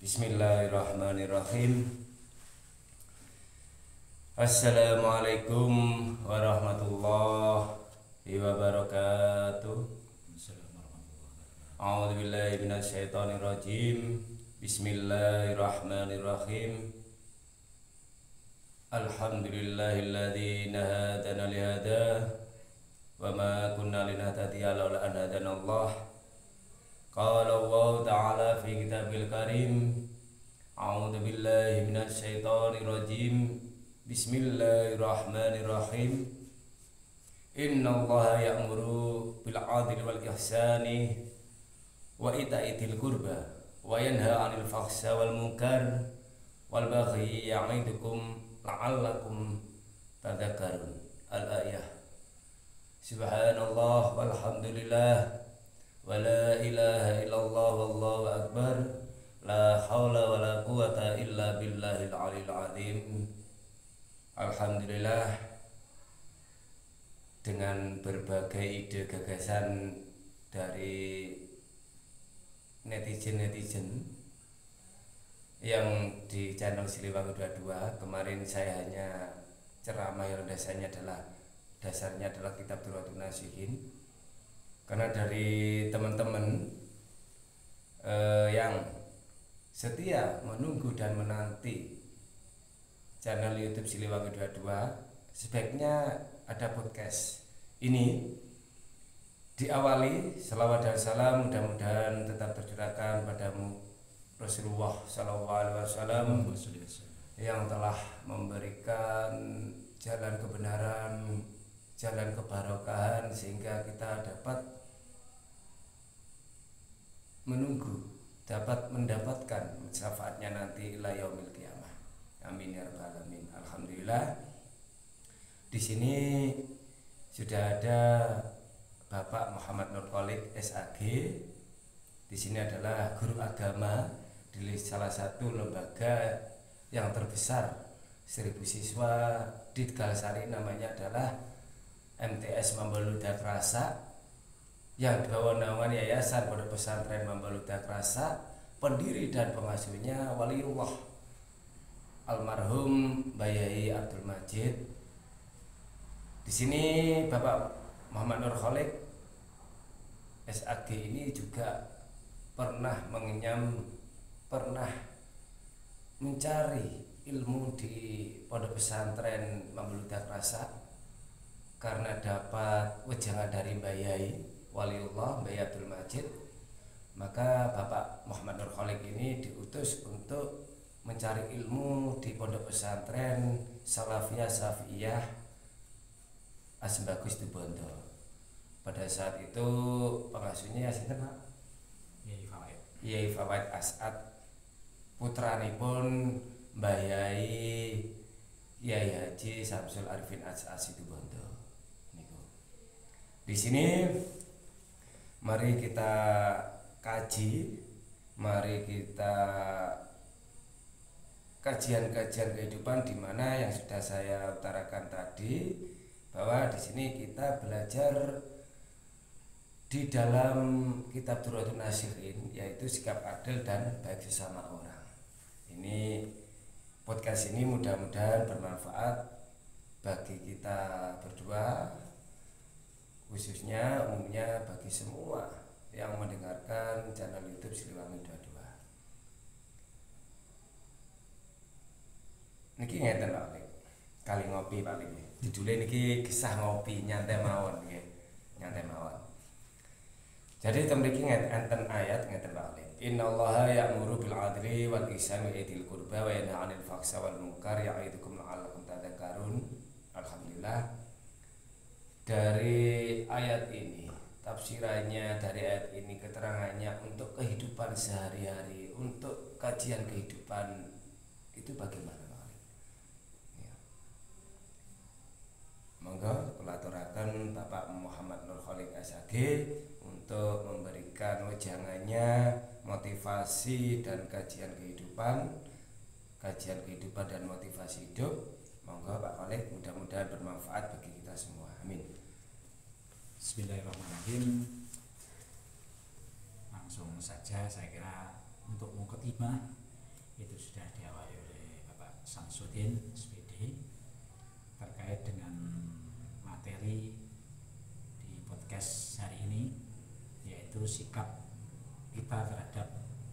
Bismillahirrahmanirrahim. Assalamualaikum warahmatullahi wabarakatuh. A'udzu billahi minasyaitonir rajim. Bismillahirrahmanirrahim. Alhamdulillahilladzi hadana lihada wa ma kunna linahtadiya laula an hadanallah. Qala Allah ta'ala fi kitabil karim. A'udzu billahi minasyaitonir rajim. Bismillahirrahmanirrahim. Innallaha ya'muru bil 'adli wal ihsani wa ita'i dzil qurba wa yanha 'anil fahsya'i wal munkar wal baghi ya'idukum la'allakum tadhakkarun. Al-ayah. Subhanallah walhamdulillah wa la ilaha illallah wallahu akbar. La haula wa la quwata illa billahil aliyil azim. Alhamdulillah, dengan berbagai ide gagasan dari netizen yang di channel Siliwangi 22, kemarin saya hanya ceramah yang dasarnya adalah kitab Durratun Nasihin. Karena dari teman-teman yang setia menunggu dan menanti channel YouTube Siliwangi 22, sebaiknya ada podcast ini diawali selawat dan salam mudah-mudahan tetap tercurahkan padamu Rasulullah SAW yang telah memberikan jalan kebenaran, jalan kebarokahan, sehingga kita dapat menunggu, dapat mendapatkan syafaatnya nanti ila yaumil qiyamah. Amin ya rabbal alamin. Alhamdulillah, di sini sudah ada Bapak Muhammad Nur Kholik SAG. Di sini adalah guru agama di salah satu lembaga yang terbesar, 1000 siswa di Tegalsari, namanya adalah MTS Mambaluda Krasa, yang dibawa naungan Yayasan Pondok Pesantren Mambaluda Krasa. Pendiri dan pengasuhnya Waliullah almarhum Bayai Abdul Majid. Di sini Bapak Muhammad Nur Kholik SAG ini juga pernah mencari ilmu di Pondok Pesantren Mambaluda Krasa karena dapat wejangan dari Bayai Waliullah, Bayai Abdul Majid. Maka Bapak Muhammad Nur Kholik ini diutus untuk mencari ilmu di Pondok Pesantren Salafiyah Safiyah Asbagus Tubondo. Pada saat itu pengasuhnya siapa, Pak? Yai Fawaid As'ad, putranipun Mbah Yai Yai Haji Samsul Arifin As'ad Tubondo. Di sini mari kita kaji, mari kita kajian-kajian kehidupan, di mana yang sudah saya utarakan tadi, bahwa di sini kita belajar di dalam kitab Durratun Nasihin, yaitu sikap adil dan baik sesama orang. Ini podcast ini mudah-mudahan bermanfaat bagi kita berdua, khususnya umumnya bagi semua yang mendengarkan channel YouTube Siliwangi 22. Niki ngeten Pak, kali ngopi paling judulnya niki kisah ngopi nyantai mawon nggih, nyantai mawon. Jadi temriki enten ayat ngeten Pak. Innallaha ya'muru bil 'adli wal ihsani wa idzil qurba wa yanha 'anil fahsya'i wal munkar ya'idukum la'allakum tadhakkarun. Alhamdulillah, dari ayat ini, tafsirannya dari ayat ini, keterangannya untuk kehidupan sehari-hari, untuk kajian kehidupan itu bagaimana Pak? Ya. Monggo kula aturaken Bapak Muhammad Nur Kholik SAG untuk memberikan wejangannya, motivasi dan kajian kehidupan dan motivasi hidup. Monggo Pak Kholik, mudah-mudahan bermanfaat bagi kita semua. Amin. Bismillahirrahmanirrahim. Langsung saja, saya kira untuk mukadimah itu sudah diawali oleh Bapak Samsudin SPD terkait dengan materi di podcast hari ini, yaitu sikap kita terhadap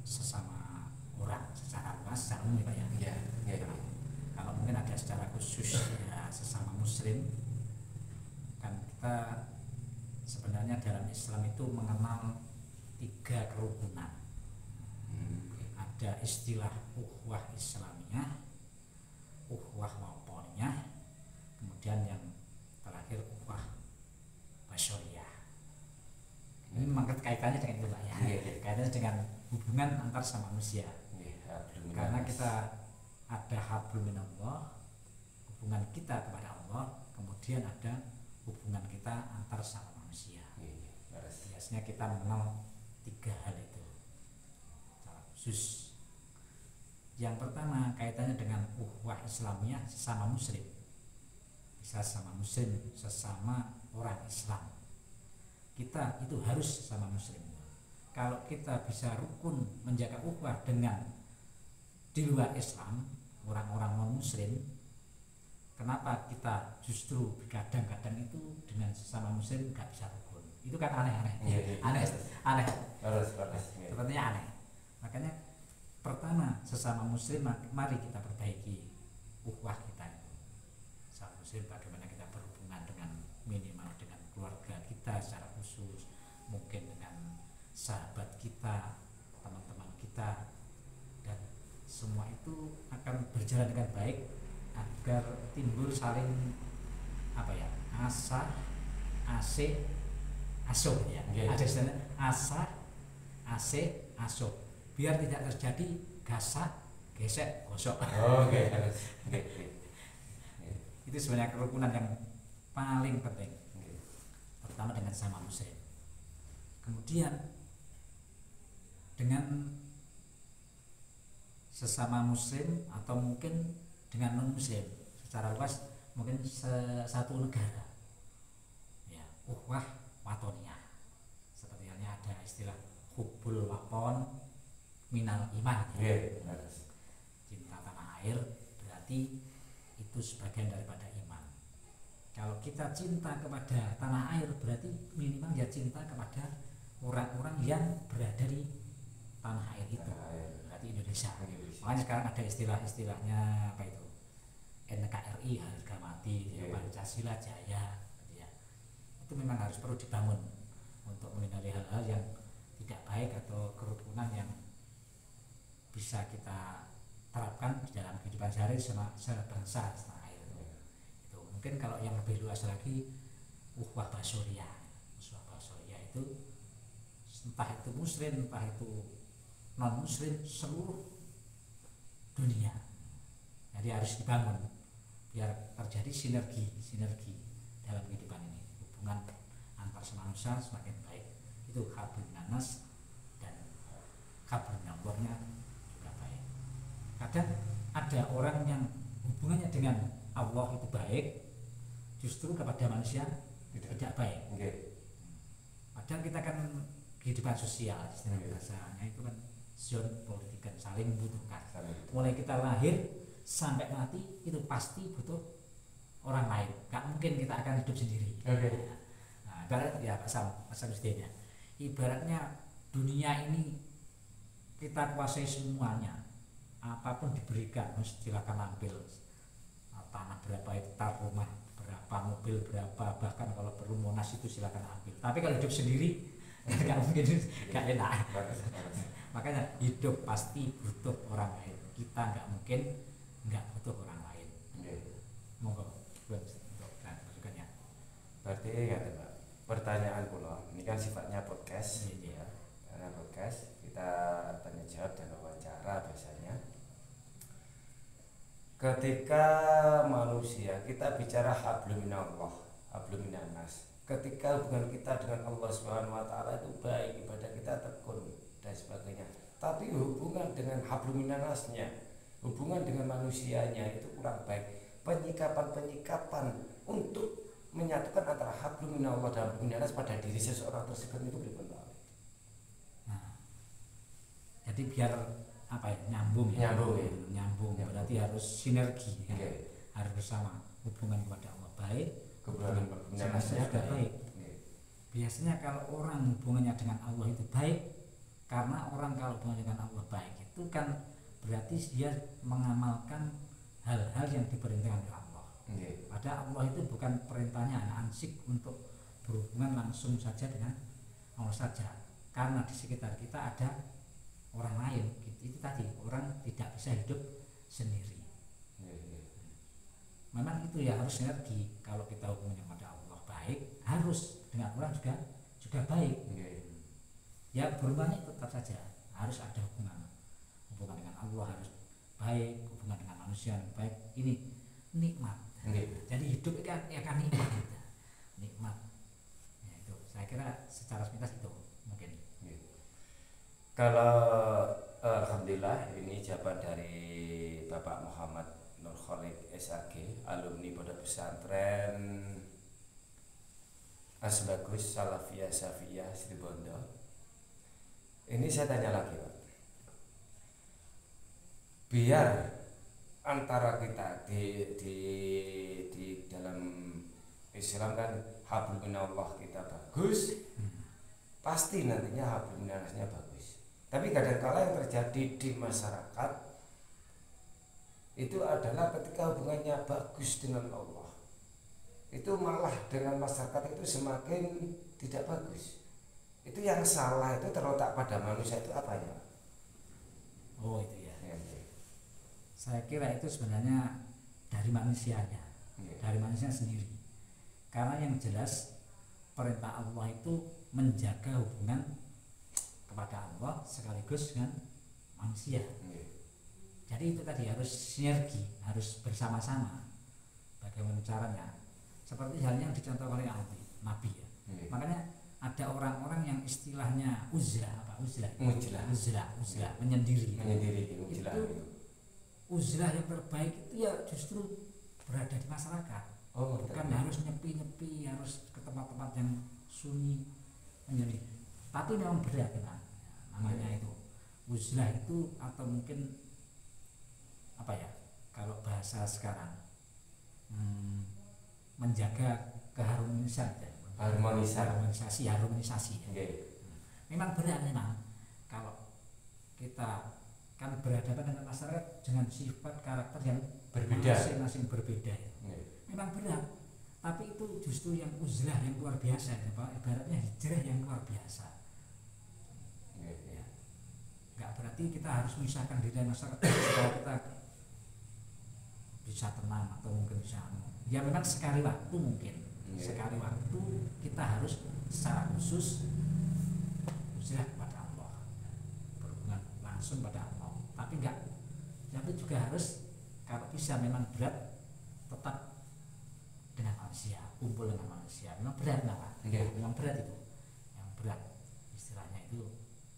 sesama orang secara luas, secara umum ya. Kalau mungkin ada secara khusus ya sesama muslim, kan kita sebenarnya dalam Islam itu mengenal 3 kerukunan. Ada istilah ukhuwah Islamiyah, ukhuwah watoniyah, kemudian yang terakhir ukhuwah basyariyah. Ini memang kaitannya dengan itu Pak ya. Kaitannya dengan hubungan antar sama manusia. Karena kita ada hablum minallah, hubungan kita kepada Allah, kemudian ada hubungan kita antar sama manusia. Biasanya kita mengenal 3 hal itu secara khusus. Yang pertama kaitannya dengan ukhuwah Islamiyah, sesama muslim. Bisa sesama muslim, sesama orang Islam. Kita itu harus sesama muslim. Kalau kita bisa rukun menjaga ukhuwah dengan di luar Islam, orang-orang non muslim, kenapa kita justru kadang-kadang itu dengan sesama muslim nggak bisa rukun? Itu kan aneh-aneh. Aneh. Sepertinya aneh. Makanya pertama, sesama muslim mari kita perbaiki ukhuwah kita itu. Sesama muslim bagaimana kita berhubungan dengan minimal dengan keluarga kita secara khusus, mungkin dengan sahabat kita, teman-teman kita, dan semua itu akan berjalan dengan baik agar timbul saling asuh ya. Ada istilahnya asuh biar tidak terjadi gasak gesek gosok. Itu sebenarnya kerukunan yang paling penting, pertama dengan sama muslim, kemudian dengan sesama muslim atau mungkin dengan non muslim secara luas, mungkin satu negara ya, ukhuwah watoniyah. Seperti halnya ada istilah hubbul waton minal iman ya. Cinta tanah air berarti itu sebagian daripada iman. Kalau kita cinta kepada tanah air berarti minimal ya cinta kepada orang-orang yang berada di tanah air itu, berarti Indonesia. Makanya sekarang ada istilah-istilahnya apa itu, NKRI harga mati ya, Pancasila jaya ya. Itu memang harus perlu dibangun untuk menghindari hal-hal yang tidak baik atau kerukunan yang bisa kita terapkan di dalam kehidupan sehari sebangsa setanah air itu. Mungkin kalau yang lebih luas lagi ukhuwah basyariyah. Ukhuwah basyariyah itu entah itu muslim, entah itu non muslim, seluruh dunia. Jadi harus dibangun biar terjadi sinergi dalam kehidupan ini. Hubungan antar manusia semakin baik. Itu hablum minannas dan hablum minallahnya juga baik. Kadang ada orang yang hubungannya dengan Allah itu baik, justru kepada manusia tidak baik. Padahal kita kan kehidupan sosial, bahasanya itu kan zon politik, saling membutuhkan. Mulai kita lahir sampai mati itu pasti butuh orang lain. Gak mungkin kita akan hidup sendiri. Nah, ibarat ya Pak Sam ya. Ibaratnya dunia ini kita kuasai semuanya. Apapun diberikan, silakan ambil. Tanah berapa hektar, rumah berapa, mobil berapa, bahkan kalau perlu Monas itu silakan ambil. Tapi kalau hidup sendiri nggak mungkin, nggak enak. Makanya hidup pasti butuh orang lain. Kita nggak mungkin nggak butuh orang lain. Monggo untuk masukannya. Berarti ya Pak, pertanyaan pula ini kan sifatnya podcast ya. Karena podcast kita tanya jawab dan wawancara biasanya. Ketika manusia kita bicara hablum minallah, hablum minannas. Ketika hubungan kita dengan Allah Subhanahu wa taala itu baik, ibadah kita tekun dan sebagainya. Tapi hubungan dengan hablum minannasnya, hubungan dengan manusianya itu kurang baik. Penyikapan untuk menyatukan antara hablum minallah dan hablum minannas pada diri seseorang tersebut itu pripun Pak? Nah, jadi biar apa ya, nyambung ya. Nyambung ya. Nyambung. Nyambung. Berarti harus sinergi kan. Nggih. Harus bersama, hubungan kepada Allah baik, Hubungan manusia juga baik. Nggih. Biasanya kalau orang hubungannya dengan Allah itu baik, karena orang kalau hubungannya dengan Allah baik itu kan berarti dia mengamalkan hal-hal yang diperintahkan oleh Allah. Nggih. Padahal Allah itu bukan perintahnya ansik untuk berhubungan langsung saja dengan Allah saja, karena di sekitar kita ada orang lain. Itu tadi, orang tidak bisa hidup sendiri. Memang itu ya harus sinergi. Kalau kita hubungannya pada Allah baik, harus dengan orang juga baik. Ya berhubungannya tetap saja harus ada hubungan dengan Allah harus baik, hubungan dengan manusia yang baik. Ini nikmat. Jadi hidup itu akan nikmat. Nikmat. Ya, itu saya kira secara sepintas itu mungkin. Kalau alhamdulillah ini jawaban dari Bapak Muhammad Nur Khalid SAG, alumni Pondok Pesantren Asbagus Salafiyah Safiyah Situbondo. Ini saya tanya lagi, Pak. Biar antara kita di dalam Islam kan hablum minallah kita bagus, pasti nantinya hablum minannasnya bagus. Tapi kadang-kala yang terjadi di masyarakat itu adalah ketika hubungannya bagus dengan Allah, itu malah dengan masyarakat itu semakin tidak bagus. Itu yang salah itu terletak pada manusia itu apa ya? Oh itu ya. Saya kira itu sebenarnya dari manusianya, dari manusia sendiri. Karena yang jelas perintah Allah itu menjaga hubungan kepada Allah sekaligus dengan manusia. Jadi itu tadi harus sinergi, harus bersama-sama. Bagaimana caranya? Seperti halnya yang dicontohkan oleh Nabi ya. Makanya ada orang-orang yang istilahnya uzlah, menyendiri. Uzlah yang terbaik itu ya justru berada di masyarakat. Bukan harus nyepi-nyepi, harus ke tempat-tempat yang sunyi menyendiri. Tapi memang berat kan, namanya itu uzlah itu, atau mungkin apa ya, kalau bahasa sekarang menjaga harmonisasi ya. Memang berat memang kalau kita kan berhadapan dengan masyarakat dengan sifat karakter yang masing-masing berbeda. Memang berat, tapi itu justru yang uzlah yang luar biasa ya, Pak. Ibaratnya hijrah yang luar biasa. Nggak berarti kita harus memisahkan diri dari masyarakat supaya kita bisa tenang atau mungkin bisa ya memang sekali waktu mungkin sekali waktu kita harus secara khusus uzlah kepada Allah, berhubungan langsung pada Allah. Tapi juga harus kalau bisa memang berat tetap dengan manusia, kumpul dengan manusia. Memang berat Pak. Memang berat itu, yang berat istilahnya itu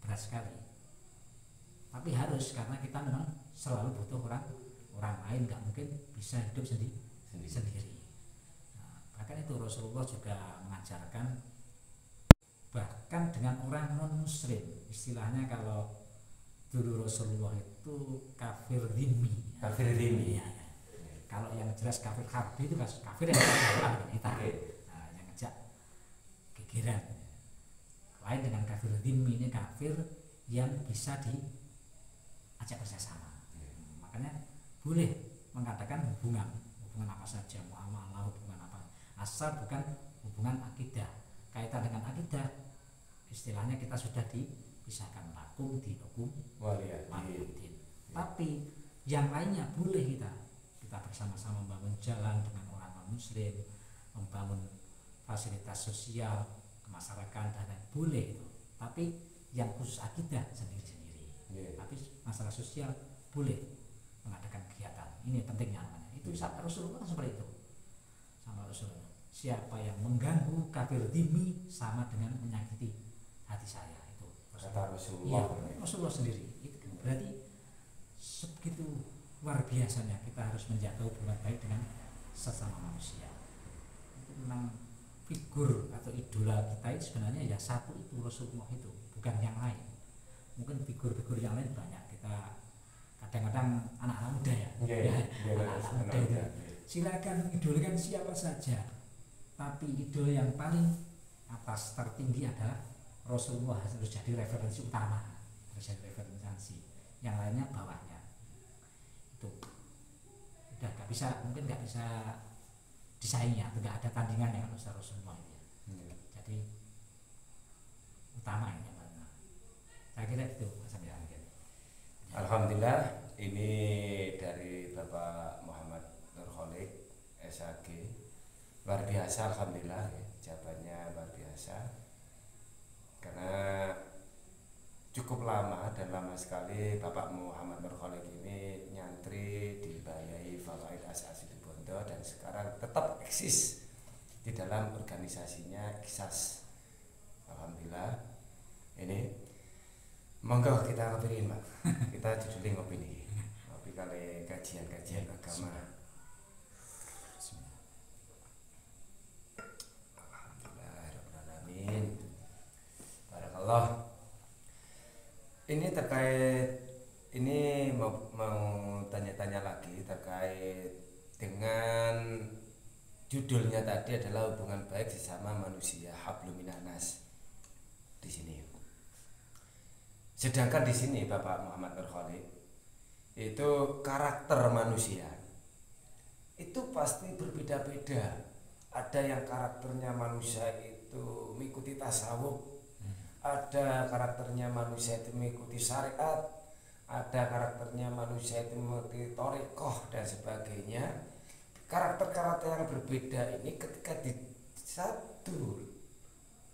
berat sekali. Tapi harus, karena kita memang selalu butuh orang lain, nggak mungkin bisa hidup sendiri. Nah, bahkan itu Rasulullah juga mengajarkan bahkan dengan orang non muslim, istilahnya kalau dulu Rasulullah itu kafir dhimmi. Ya. Kalau yang jelas kafir harbi itu kafir yang kita. Nah, yang ngejak gegeran. Lain dengan kafir dhimmi, ini kafir yang bisa diajak bersama. Makanya boleh mengatakan hubungan apa saja, muamalah, hubungan apa, asal bukan hubungan akidah. Kaitan dengan akidah, istilahnya kita sudah dipisahkan, lakum dinukum waliyadin. Tapi yang lainnya boleh kita bersama-sama membangun jalan dengan orang non-muslim, membangun fasilitas sosial kemasyarakatan dan lain, boleh itu. Tapi yang khusus akidah sendiri-sendiri. Tapi masalah sosial boleh mengadakan kegiatan. Ini pentingnya namanya. Itu Rasulullah seperti itu. Sama Rasulullah. Siapa yang mengganggu kafir dhimmi sama dengan menyakiti hati saya, itu kata Rasulullah. Iya, Rasulullah sendiri. Itu berarti sebegitu luar biasanya kita harus menjaga hubungan baik dengan sesama manusia. Itu memang figur atau idola kita itu sebenarnya ya satu itu, Rasulullah itu, bukan yang lain. Mungkin figur-figur yang lain banyak kita kadang-kadang anak-anak muda ya, anak-anak muda itu silakan idolakan siapa saja, tapi idol yang paling atas tertinggi adalah Rasulullah, harus jadi referensi utama, harus jadi referensi, yang lainnya bawahnya. Itu udah nggak bisa, mungkin nggak bisa disaingi, atau nggak ada tandingannya kalau Rasulullah itu. Jadi utama ini, saya kira itu Mas Amir. Alhamdulillah, ini dari Bapak Muhammad Nurkholik SAG, luar biasa. Alhamdulillah, jawabannya luar biasa, karena cukup lama dan lama sekali Bapak Muhammad Nurkholik ini nyantri di Bayai Fawaid Asasi di Bondo, dan sekarang tetap eksis di dalam organisasinya KISAS. Alhamdulillah. Ini monggo kita ngopi Pak. Kita judulin ngopi nih. Ngopi kali kajian-kajian agama. Alhamdulillahirrahmanirrahim. Barakallah. Ini terkait, ini mau tanya-tanya lagi terkait dengan judulnya tadi adalah hubungan baik sesama manusia, hablum minannas di sini. Sedangkan di sini Bapak Muhammad Nurkholik itu karakter manusia itu pasti berbeda-beda. Ada yang karakternya manusia itu mengikuti tasawuf, ada karakternya manusia itu mengikuti syariat, ada karakternya manusia itu mengikuti thariqah dan sebagainya. Karakter-karakter yang berbeda ini ketika di satu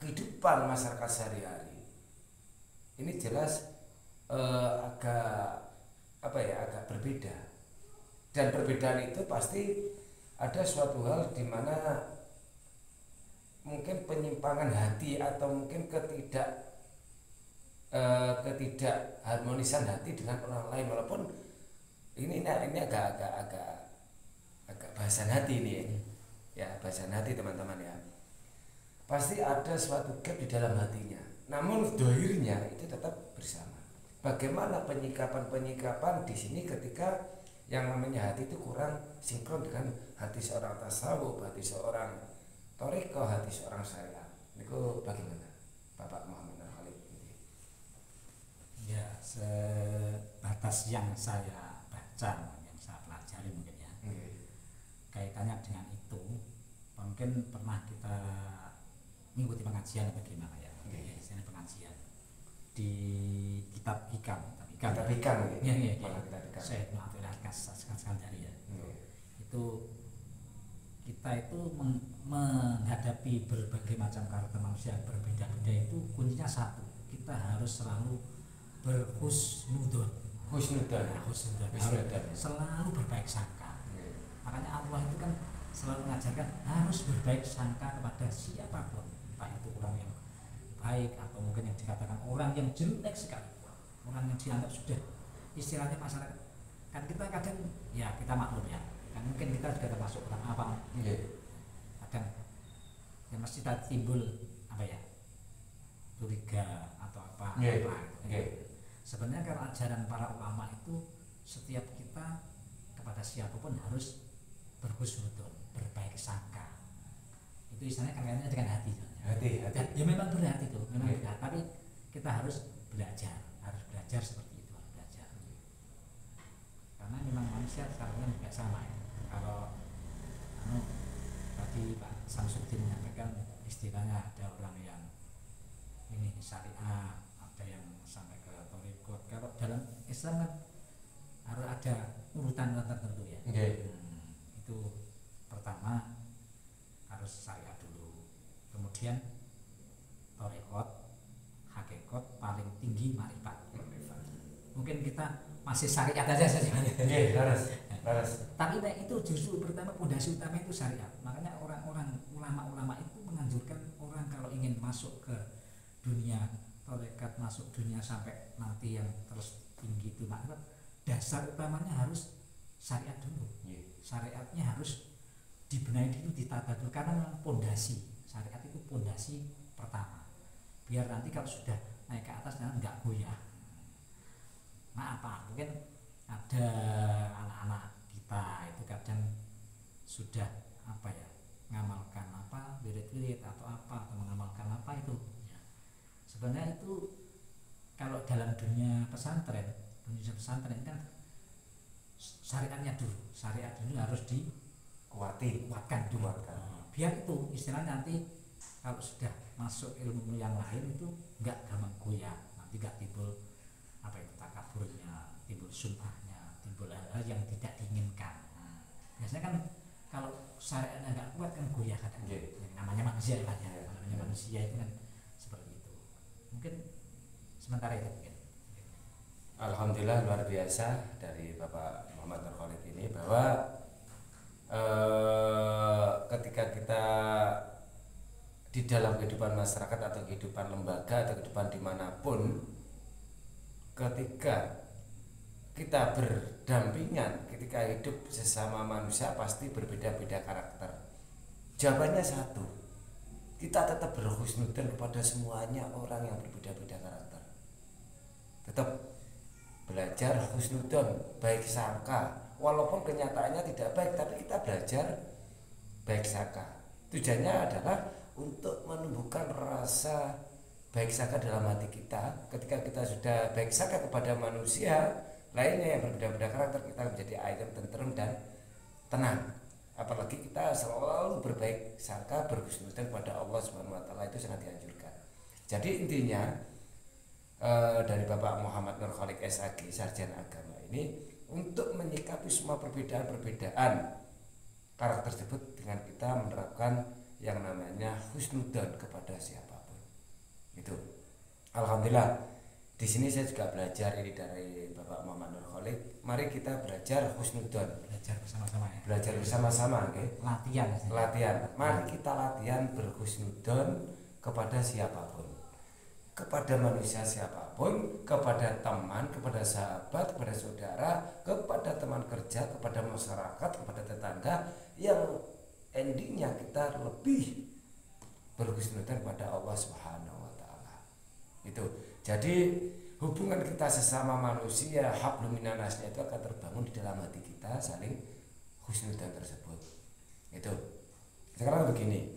kehidupan masyarakat sehari-hari ini jelas agak berbeda, dan perbedaan itu pasti ada suatu hal di mana mungkin penyimpangan hati atau mungkin ketidakharmonisan hati dengan orang lain, walaupun ini agak bahasan hati ini ya, bahasan hati teman-teman ya. Pasti ada suatu gap di dalam hatinya, namun dohirnya itu tetap bersama. Bagaimana penyikapan di sini ketika yang namanya hati itu kurang sinkron dengan hati seorang tasawuf, hati seorang thariqah, hati seorang syariat. Itu bagaimana Bapak Muhammad Nurkholik? Ya, sebatas yang saya baca, yang saya pelajari mungkin ya. Kaitannya dengan itu, mungkin pernah kita mengikuti pengajian bagaimana ya, misalnya pengajian di kitab hikam, ya. Saya Iskandari ya. Itu kita itu menghadapi berbagai macam karakter manusia yang berbeda-beda, itu kuncinya satu, kita harus selalu berhusnudon, harus selalu berbaik sangka. Makanya Allah itu kan selalu mengajarkan harus berbaik sangka kepada siapapun, entah itu orang yang baik atau mungkin yang dikatakan orang yang jelek sekali, orang yang dianggap sudah istilahnya masyarakat. Kan kita kadang ya kita maklum ya, kan mungkin kita juga termasuk orang apa, kadang ya mesti timbul apa ya, curiga atau apa, Sebenarnya kalau ajaran para ulama itu setiap kita kepada siapapun harus berhusnudon, berbaik sangka. Itu istilahnya kaitannya dengan hati. Ya memang berat itu, berat. Tapi kita harus belajar seperti itu, belajar. Karena memang manusia sekarang juga sama ya. Kalau tadi Pak Samsudin menyampaikan istilahnya ada orang yang ini syariah, ada yang sampai ke thariqah. Kalau dalam Islam kan harus ada urutan tertentu ya. Itu pertama harus syariat dulu, kemudian thariqah, hakikat, paling tinggi ma'rifat. Mungkin kita masih syariat aja saja. Tapi itu justru pertama pondasi utama itu syariat. Makanya orang-orang ulama-ulama itu menganjurkan orang kalau ingin masuk ke dunia thariqah, masuk dunia sampai nanti yang terus tinggi itu ma'rifat, dasar utamanya harus syariat dulu. Syariatnya harus dibenahi dulu, ditata dulu, karena memang pondasi syariat itu pondasi pertama. Biar nanti kalau sudah naik ke atas jangan nggak goyah. Nah apa? Mungkin ada anak-anak kita itu kadang sudah apa ya, ngamalkan apa wirid-wirid atau apa, atau mengamalkan apa itu ya. Sebenarnya itu kalau dalam dunia pesantren ini kan syariatnya dulu, syariat dulu harus dikuatkan dulu. Biar itu istilahnya nanti kalau sudah masuk ilmu yang lain itu enggak gampang goyah, nanti enggak timbul apa itu takaburnya, timbul sum'ahnya, timbul hal-hal yang tidak diinginkan. Nah, biasanya kan kalau syariatnya enggak kuat kan goyah kadang. Yang namanya manusia kan ya, namanya manusia itu kan seperti itu. Mungkin sementara itu mungkin. Alhamdulillah luar biasa dari Bapak Muhammad Nur Khalid ini, bahwa ketika kita di dalam kehidupan masyarakat atau kehidupan lembaga atau kehidupan dimanapun, ketika kita berdampingan, ketika hidup sesama manusia pasti berbeda-beda karakter. Jawabannya satu, kita tetap berhusnudzon kepada semuanya orang yang berbeda-beda karakter. Tetap belajar husnudzon, baik sangka, walaupun kenyataannya tidak baik, tapi kita belajar baik sangka. Tujuannya adalah untuk menumbuhkan rasa baik sangka dalam hati kita. Ketika kita sudah baik sangka kepada manusia lainnya yang berbeda-beda karakter, kita menjadi ayem, tentrem dan tenang. Apalagi kita selalu berbaik sangka, berhusnudzon kepada Allah Subhanahu wa taala, itu sangat dianjurkan. Jadi intinya dari Bapak Muhammad Nur Khalid SAG, sarjana agama ini, untuk menyikapi semua perbedaan-perbedaan karakter tersebut dengan kita menerapkan yang namanya husnudzon kepada siapapun. Itu alhamdulillah di sini saya juga belajar ini dari Bapak Muhammad Nur Khalid. Mari kita belajar husnudzon, Belajar bersama-sama ya. belajar bersama-sama, okay? Latihan. Mari kita latihan berhusnudzon kepada siapapun, kepada manusia siapapun, kepada teman, kepada sahabat, kepada saudara, kepada teman kerja, kepada masyarakat, kepada tetangga, yang endingnya kita lebih berhusnudzon kepada Allah Subhanahu wa taala. Itu. Jadi hubungan kita sesama manusia, hablum minannasnya, itu akan terbangun di dalam hati kita, saling husnudzon tersebut. Itu. Sekarang begini,